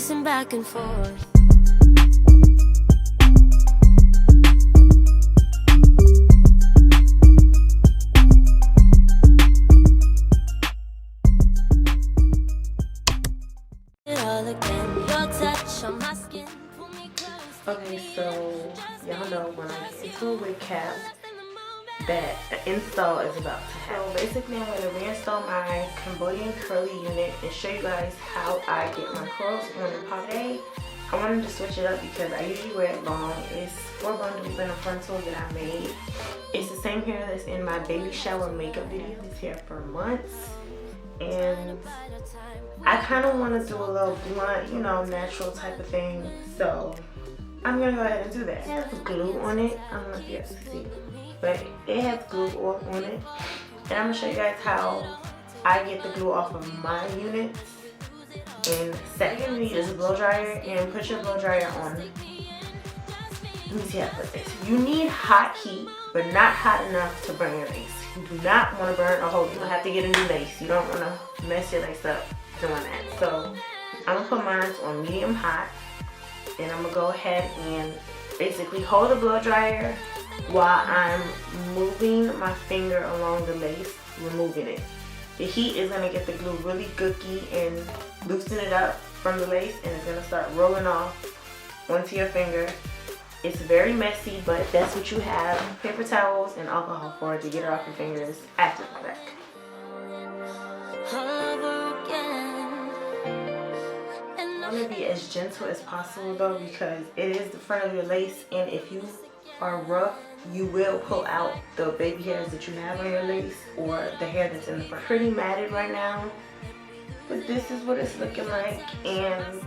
pacing back and forth. Okay, so y'all know when I get into a wig cap that the install is about to happen. So basically I'm going to reinstall my Cambodian curly unit and show you guys how I get my curls on and pop. Today I wanted to switch it up because I usually wear it long. It's 4 bundles in a frontal that I made. It's the same hair that's in my baby shower makeup video. This hair for months. And I kind of want to do a little blunt, you know, natural type of thing. So I'm going to go ahead and do that. It has glue on it. I don't know if you guys can see. But it has glue on it. And I'm going to show you guys how I get the glue off of my units. And second, you need is a blow dryer, and put your blow dryer on. Let me see how to put this. You need hot heat, but not hot enough to burn your lace. You do not want to burn a hole. You don't have to get a new lace. You don't want to mess your lace up doing that. So I'm going to put mine on medium hot. And I'm going to go ahead and basically hold the blow dryer while I'm moving my finger along the lace, removing it. The heat is going to get the glue really gooky and loosen it up from the lace, and it's going to start rolling off onto your finger. It's very messy, but that's what you have paper towels and alcohol for, to get it off your fingers after the fact. I'm going to be as gentle as possible though, because it is the front of your lace, and if you are rough, you will pull out the baby hairs that you have on your lace or the hair that's in the front. Pretty matted right now, but this is what it's looking like. And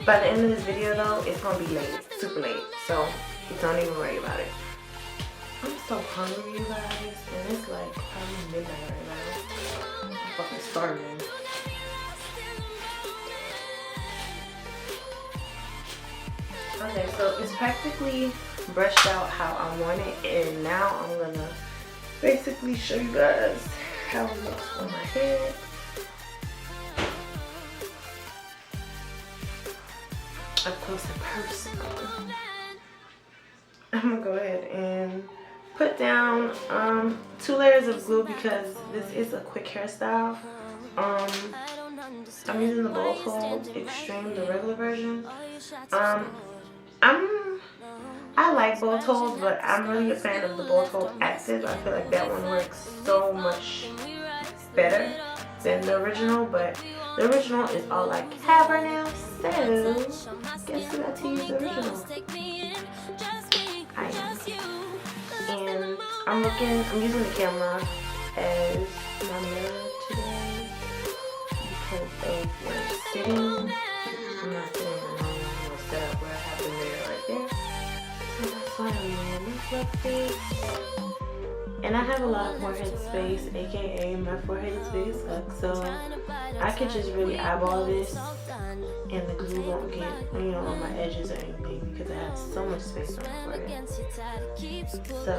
by the end of this video though, it's gonna be late, super late, so don't even worry about it. I'm so hungry, you guys, and it's like probably midnight right now. I'm fucking starving. Okay, so it's practically brushed out how I want it, and now I'm gonna basically show you guys how it looks on my head. Up close and personal. I'm gonna go ahead and put down 2 layers of glue because this is a quick hairstyle. I'm using the Bold Hold Extreme, the regular version. I like Bold Hold, but I'm really a fan of the Bold Hold Active. I feel like that one works so much better than the original, but the original is all I have right now, so guess who got to use the original? I am. And I'm using the camera as my mirror today because of where I'm sitting. I'm not sitting alone. I'm gonna set up where I have the mirror right there. So that's why I'm in my face. And I have a lot of forehead space, aka my forehead is big as fuck, so I could just really eyeball this and the glue won't get, you know, on my edges or anything because I have so much space on my forehead. So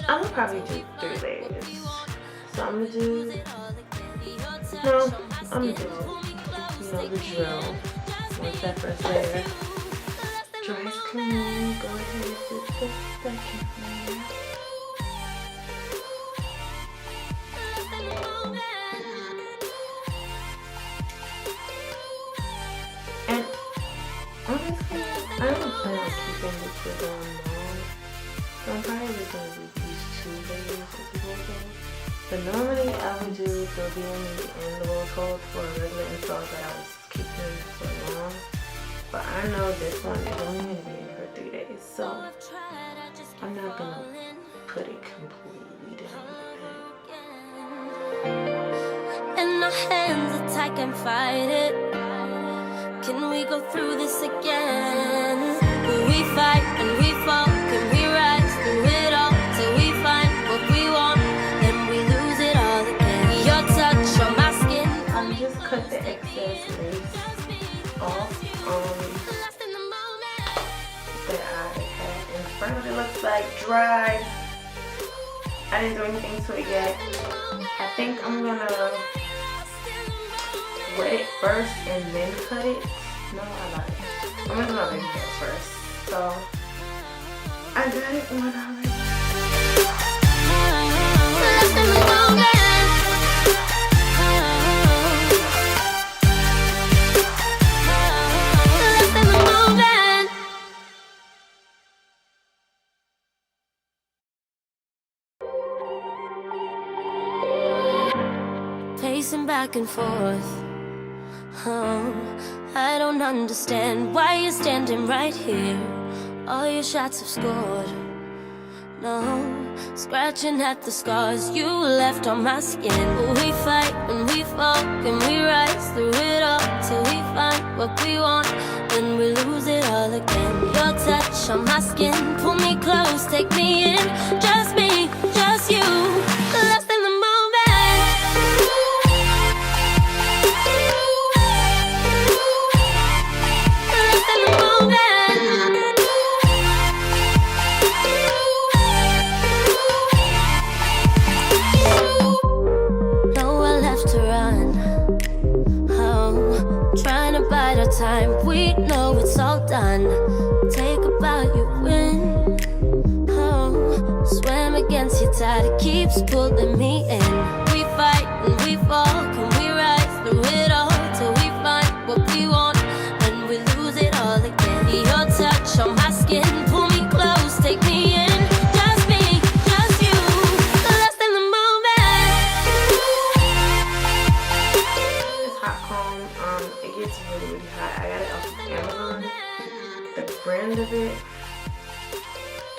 I'm gonna probably do 3 layers. So I'm gonna do, no, I'm gonna do, you know, the drill. Once that first layer dries clean, go ahead and put the second layer. And honestly, I don't plan on keeping this wig on long, so I'm probably just going to do these 2 layers of the Bold Hold. But normally I would do the BME and the Bold Hold for a regular install that I was keeping for long. But I know this one is only going to be in for 3 days, so I'm not going to put it completely down like that. And our hands are tight, can fight it. Can we go through this again? Will we fight and we fall? Can we rise through it all till we find what we want? Then we lose it all again. Your touch on my skin. I just cut the excess lace off that I had in front of it. Looks like dry I didn't do anything to it yet. I think I'm gonna wet it first and then cut it. No, I lied. I'm gonna do my baby hairs first. So I got it on already. Pacing back and forth. Oh, I don't understand why you're standing right here. All your shots have scored. No, scratching at the scars you left on my skin. We fight and we fall and we rise through it all till we find what we want. Then we lose it all again. Your touch on my skin, pull me close, take me in. Just me, just you, lost in the moment. Time we know it's all done. Take a bow, you win. Oh, swim against your tide, it keeps pulling me in. We fight and we fall, can we rise through it all till we find what we want, and we lose it all again. Your touch on my skin, pull me close, take me in. Just me, just you, lost in the moment. This hot comb, it gets really hot. I got it off of Amazon. The brand of it,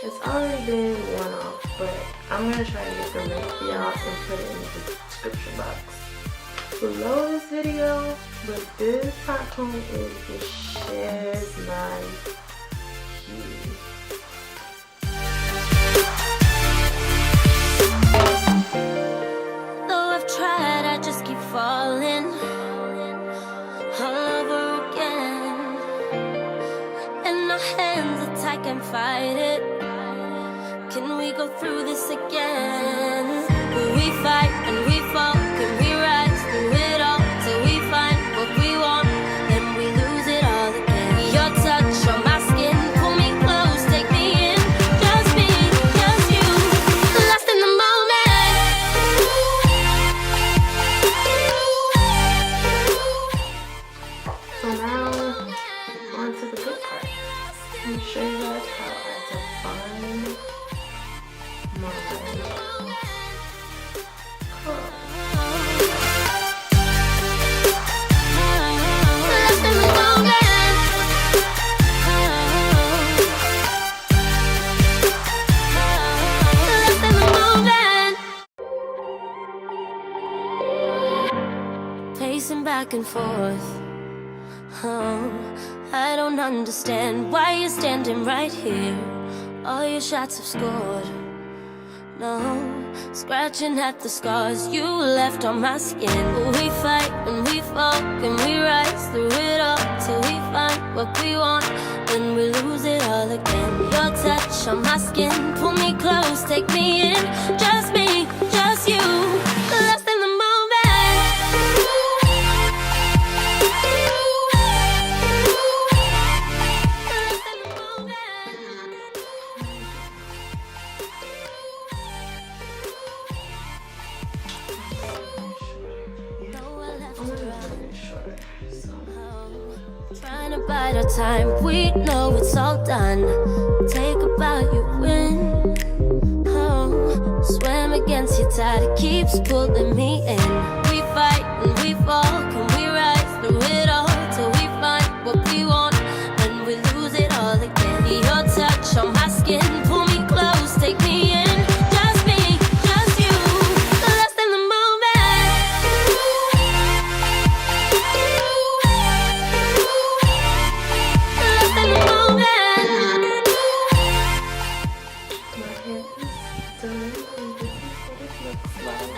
it's already been worn off, but I'm gonna try to get the link for y'all and put it in the description box below this video. But this hot comb is the Shares My Hue. Though I've tried, I just keep falling all over again, and our hands are tight, can't fight it. Can we go through this again? Will we fight and we fall? Can we rise through it all till we find what we want? Then we lose it all again. Your touch on my skin, pull me close, take me in. Just me, just you, lost in the moment. So now, on to the good part. Let me show you guys how I define my curl. Pacing back and forth. Oh, I don't understand why you're standing right here. All your shots have scored. No, scratching at the scars you left on my skin. We fight and we fall and we rise through it all till we find what we want, then we lose it all again. Your touch on my skin, pull me close, take me in. Just me, just you, lost in the moment. Trying to bide our time, we know it's all done. Take a bow, you win. Oh, swim against your tide, it keeps pulling me in. We fight and we fall, can we rise through it all till we find what we want, and we lose it all again. Your touch on my skin, pull me close, take me in. Just me, just you, lost in the moment. Lost in the moment. My hair is done, and this is what it looks like.